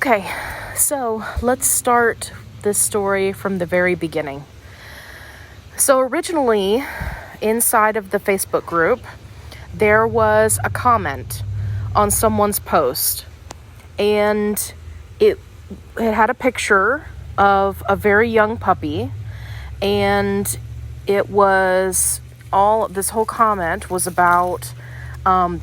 Okay, so let's start this story from the very beginning. So originally, inside of the Facebook group, there was a comment on someone's post, and it had a picture of a very young puppy, and it was this whole comment was about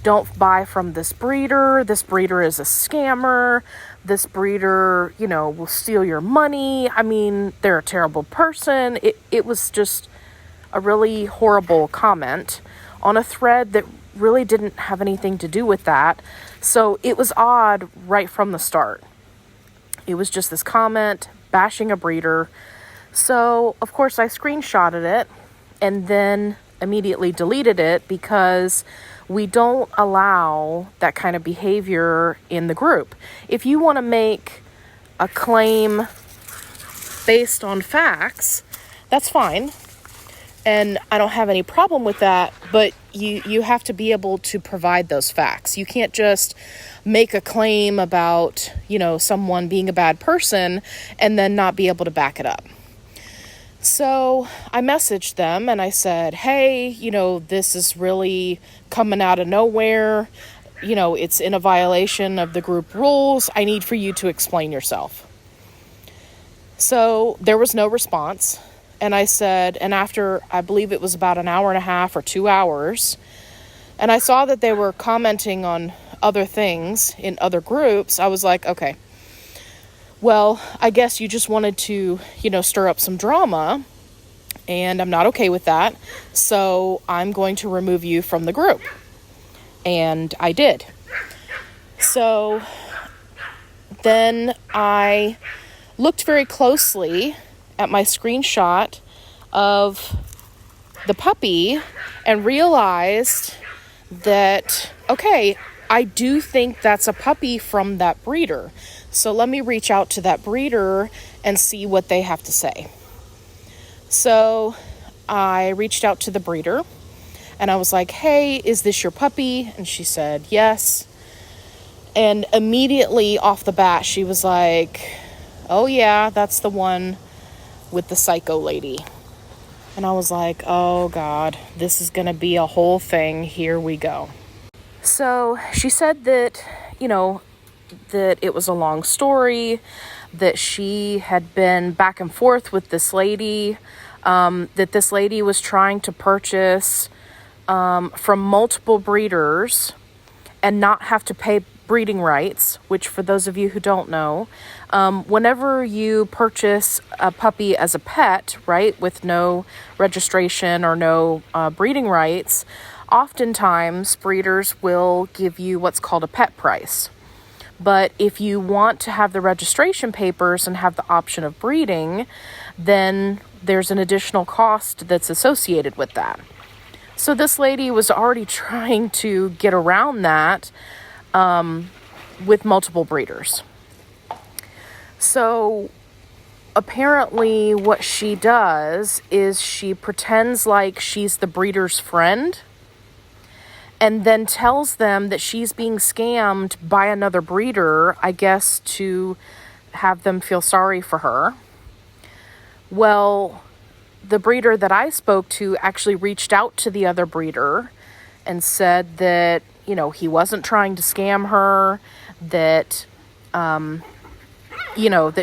don't buy from this breeder is a scammer, this breeder, will steal your money. I mean, they're a terrible person. It was just a really horrible comment on a thread that really didn't have anything to do with that. So it was odd right from the start. It was just this comment bashing a breeder. So, of course, I screenshotted it and then immediately deleted it because we don't allow that kind of behavior in the group. If you want to make a claim based on facts, that's fine. And I don't have any problem with that, but you have to be able to provide those facts. You can't just make a claim about, someone being a bad person and then not be able to back it up. So I messaged them and I said, hey, this is really coming out of nowhere. It's in a violation of the group rules. I need for you to explain yourself. So there was no response. And I said, and after, I believe it was about an hour and a half or 2 hours, and I saw that they were commenting on other things in other groups, I was like, okay, well, I guess you just wanted to, stir up some drama, and I'm not okay with that, so I'm going to remove you from the group. And I did. So then I looked very closely at my screenshot of the puppy and realized that, okay, I do think that's a puppy from that breeder. So let me reach out to that breeder and see what they have to say. So I reached out to the breeder and I was like, hey, is this your puppy? And she said, yes. And immediately off the bat, she was like, oh yeah, that's the one with the psycho lady. And I was like, oh God, this is going to be a whole thing. Here we go. So she said that, that it was a long story, that she had been back and forth with this lady, that this lady was trying to purchase from multiple breeders and not have to pay breeding rights, which for those of you who don't know, whenever you purchase a puppy as a pet, right, with no registration or no breeding rights, oftentimes breeders will give you what's called a pet price. But if you want to have the registration papers and have the option of breeding, then there's an additional cost that's associated with that. So this lady was already trying to get around that with multiple breeders. So apparently what she does is she pretends like she's the breeder's friend and then tells them that she's being scammed by another breeder, I guess to have them feel sorry for her. Well, the breeder that I spoke to actually reached out to the other breeder and said that, he wasn't trying to scam her, that, that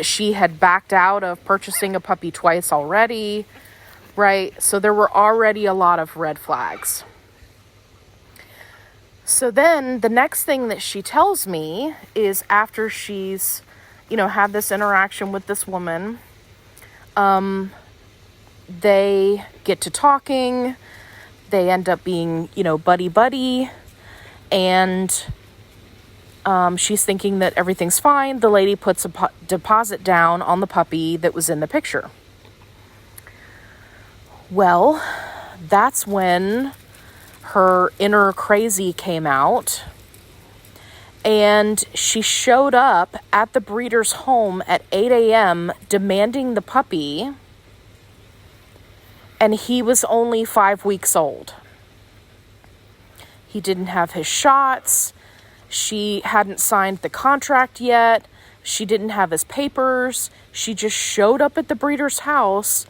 she had backed out of purchasing a puppy twice already, right? So there were already a lot of red flags. So then the next thing that she tells me is after she's, had this interaction with this woman, they get to talking, they end up being, buddy-buddy, and she's thinking that everything's fine. The lady puts a deposit down on the puppy that was in the picture. Well, that's when her inner crazy came out, and she showed up at the breeder's home at 8 a.m. demanding the puppy, and he was only 5 weeks old. He didn't have his shots. She hadn't signed the contract yet. She didn't have his papers. She just showed up at the breeder's house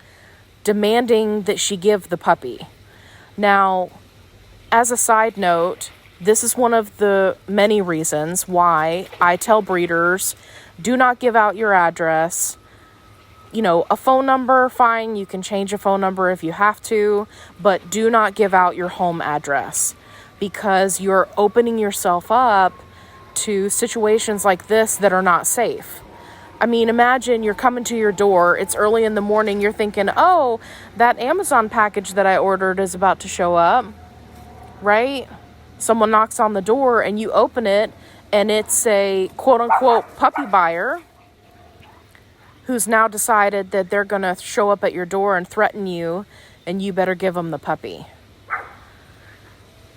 demanding that she give the puppy. Now, as a side note, this is one of the many reasons why I tell breeders, do not give out your address. You know, a phone number, fine, you can change a phone number if you have to, but do not give out your home address, because you're opening yourself up to situations like this that are not safe. I mean, imagine you're coming to your door, it's early in the morning, you're thinking, oh, that Amazon package that I ordered is about to show up, right? Someone knocks on the door and you open it, and it's a quote-unquote puppy buyer who's now decided that they're going to show up at your door and threaten you, and you better give them the puppy.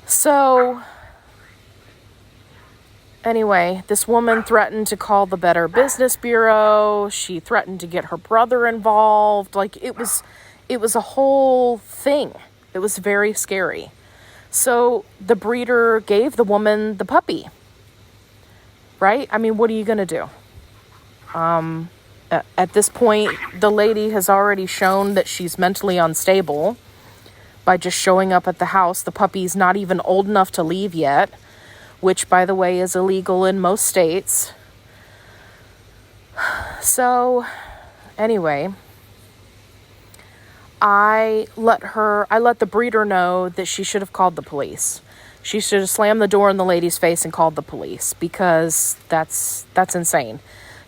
So, anyway, this woman threatened to call the Better Business Bureau. She threatened to get her brother involved. Like, it was a whole thing. It was very scary. So the breeder gave the woman the puppy, right? I mean, what are you going to do? At this point, the lady has already shown that she's mentally unstable by just showing up at the house. The puppy's not even old enough to leave yet, which, by the way, is illegal in most states. So, anyway, I let the breeder know that she should have called the police. She should have slammed the door in the lady's face and called the police, because that's insane.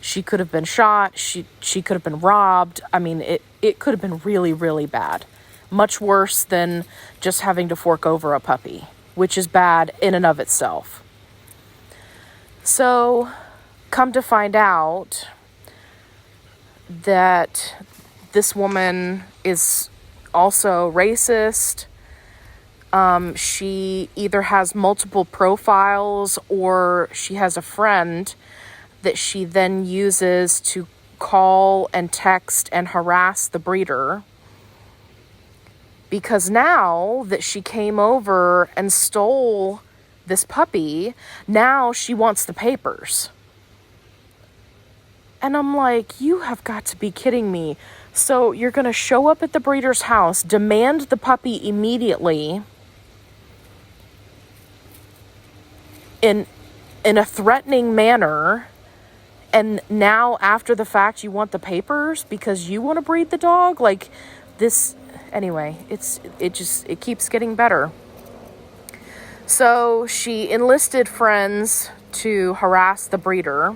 She could have been shot. She could have been robbed. I mean, it could have been really, really bad. Much worse than just having to fork over a puppy, which is bad in and of itself. So, come to find out that this woman is also racist. She either has multiple profiles, or she has a friend that she then uses to call and text and harass the breeder. Because now that she came over and stole this puppy, now she wants the papers. And I'm like, you have got to be kidding me. So you're going to show up at the breeder's house, demand the puppy immediately in a threatening manner, and now after the fact you want the papers because you want to breed the dog? Like, this, anyway, it keeps getting better. So she enlisted friends to harass the breeder,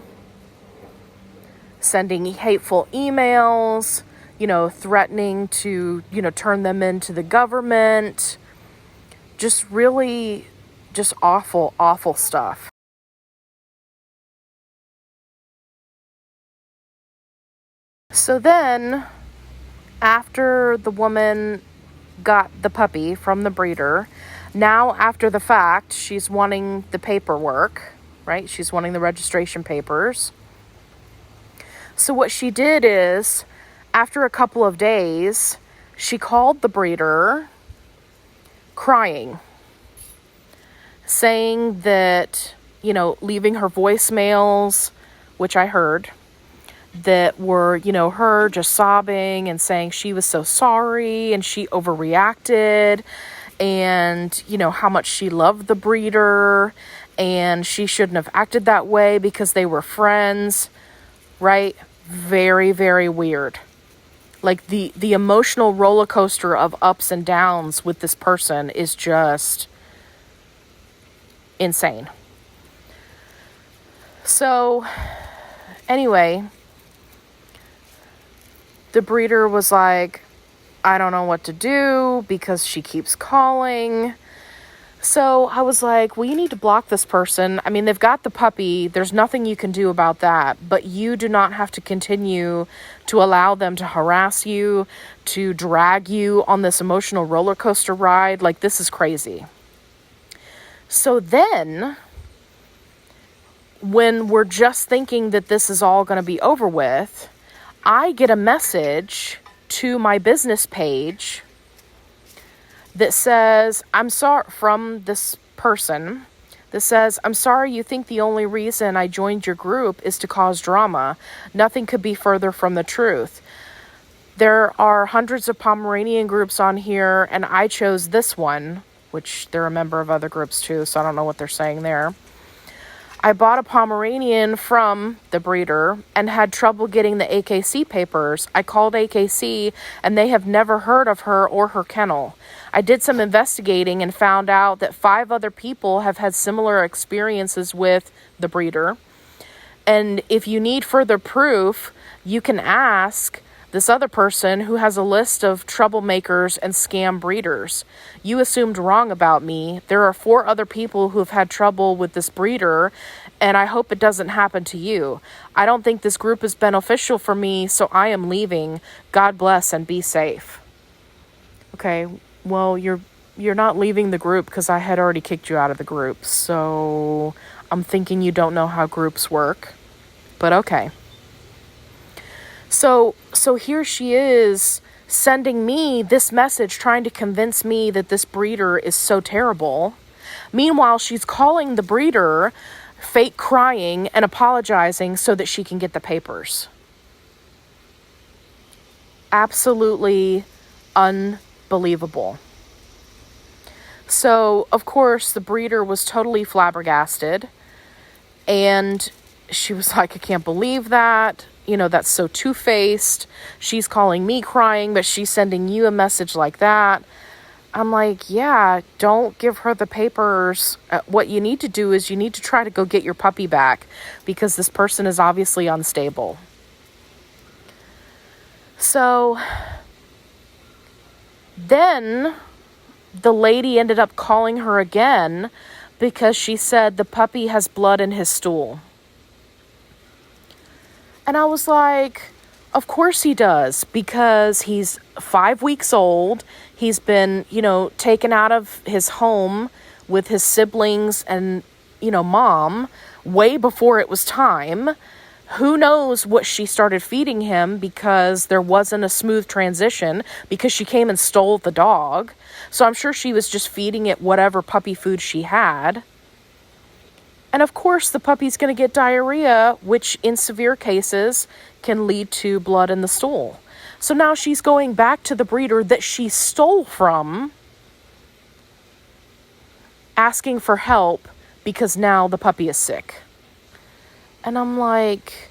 sending hateful emails, threatening to, turn them into the government. Just really, just awful, awful stuff. So then, after the woman got the puppy from the breeder, now after the fact, she's wanting the paperwork, right? She's wanting the registration papers. So what she did is, after a couple of days, she called the breeder crying, saying that, leaving her voicemails, which I heard, that were, her just sobbing and saying she was so sorry and she overreacted, and, how much she loved the breeder and she shouldn't have acted that way because they were friends, right? Very, very weird. Like, the emotional roller coaster of ups and downs with this person is just insane. So, anyway, the breeder was like, I don't know what to do because she keeps calling. So I was like, well, you need to block this person. I mean, they've got the puppy. There's nothing you can do about that. But you do not have to continue to allow them to harass you, to drag you on this emotional roller coaster ride. Like, this is crazy. So then, when we're just thinking that this is all going to be over with, I get a message to my business page that says, I'm sorry, from this person that says, "I'm sorry you think the only reason I joined your group is to cause drama. Nothing could be further from the truth. There are hundreds of Pomeranian groups on here, and I chose this one," which they're a member of other groups too, so I don't know what they're saying there. "I bought a Pomeranian from the breeder and had trouble getting the AKC papers. I called AKC and they have never heard of her or her kennel. I did some investigating and found out that 5 other people have had similar experiences with the breeder. And if you need further proof, you can ask this other person who has a list of troublemakers and scam breeders. You assumed wrong about me. There are 4 other people who have had trouble with this breeder, and I hope it doesn't happen to you. I don't think this group is beneficial for me, so I am leaving. God bless and be safe." Okay, well, you're not leaving the group because I had already kicked you out of the group, so I'm thinking you don't know how groups work, but okay. So here she is sending me this message trying to convince me that this breeder is so terrible. Meanwhile, she's calling the breeder, fake crying and apologizing so that she can get the papers. Absolutely unbelievable. So, of course, the breeder was totally flabbergasted, and she was like, "I can't believe that. You know, that's so two-faced. She's calling me crying, but she's sending you a message like that." I'm like, yeah, don't give her the papers. What you need to do is you need to try to go get your puppy back because this person is obviously unstable. So then the lady ended up calling her again because she said the puppy has blood in his stool. And I was like, of course he does, because he's 5 weeks old. He's been, taken out of his home with his siblings and, mom way before it was time. Who knows what she started feeding him because there wasn't a smooth transition because she came and stole the dog. So I'm sure she was just feeding it whatever puppy food she had. And of course, the puppy's going to get diarrhea, which in severe cases can lead to blood in the stool. So now she's going back to the breeder that she stole from, asking for help because now the puppy is sick. And I'm like,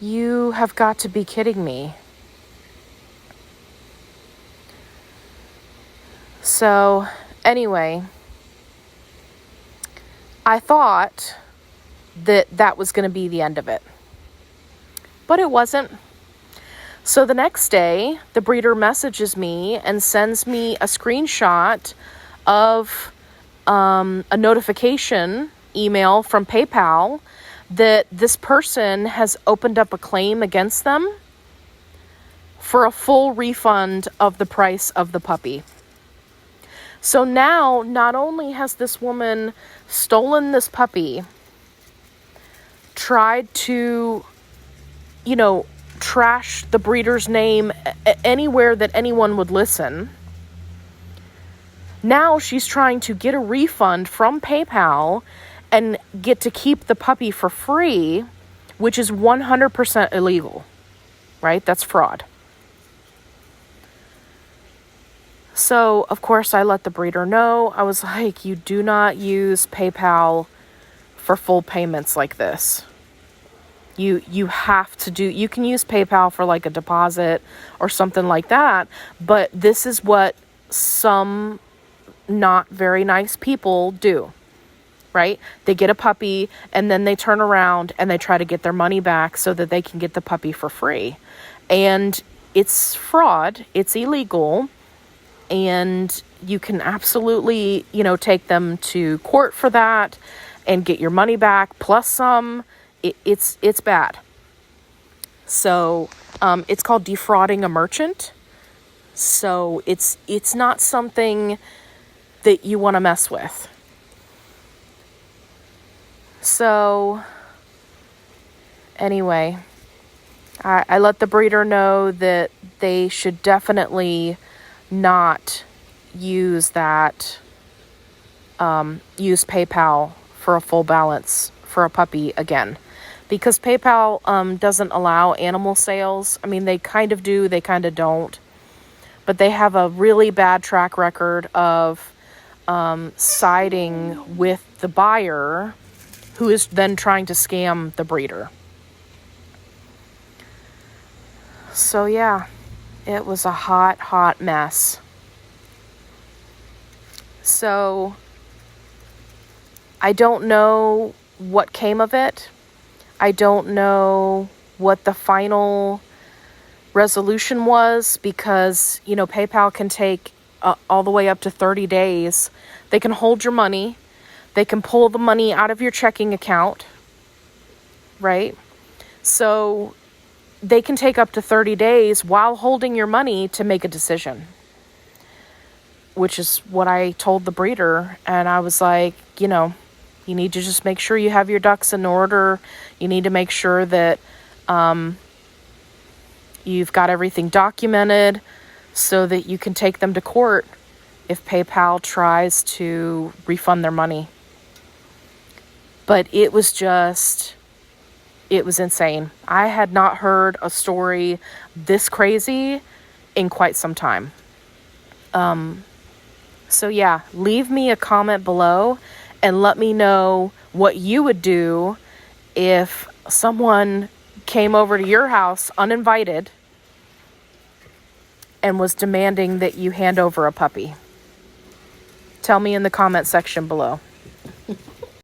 you have got to be kidding me. So anyway, I thought that was going to be the end of it. But it wasn't. So the next day, the breeder messages me and sends me a screenshot of a notification email from PayPal that this person has opened up a claim against them for a full refund of the price of the puppy. So now, not only has this woman stolen this puppy, tried to, trash the breeder's name anywhere that anyone would listen. Now she's trying to get a refund from PayPal and get to keep the puppy for free, which is 100% illegal, right? That's fraud. So, of course, I let the breeder know. I was like, you do not use PayPal for full payments like this. You have to you can use PayPal for like a deposit or something like that, but this is what some not very nice people do, right? They get a puppy and then they turn around and they try to get their money back so that they can get the puppy for free. And it's fraud, it's illegal, and you can absolutely, take them to court for that and get your money back plus some. It's bad. So it's called defrauding a merchant. So it's not something that you want to mess with. So anyway, I let the breeder know that they should definitely not use that, use PayPal for a full balance for a puppy again. Because PayPal doesn't allow animal sales. I mean, they kind of do, they kind of don't. But they have a really bad track record of siding with the buyer who is then trying to scam the breeder. So yeah, it was a hot, hot mess. So I don't know what came of it. I don't know what the final resolution was because, you know, PayPal can take all the way up to 30 days. They can hold your money. They can pull the money out of your checking account, right? So they can take up to 30 days while holding your money to make a decision, which is what I told the breeder. And I was like, you know, you need to just make sure you have your ducks in order. You need to make sure that you've got everything documented so that you can take them to court if PayPal tries to refund their money. But it was insane. I had not heard a story this crazy in quite some time. So yeah, leave me a comment below and let me know what you would do if someone came over to your house uninvited and was demanding that you hand over a puppy. Tell me in the comment section below.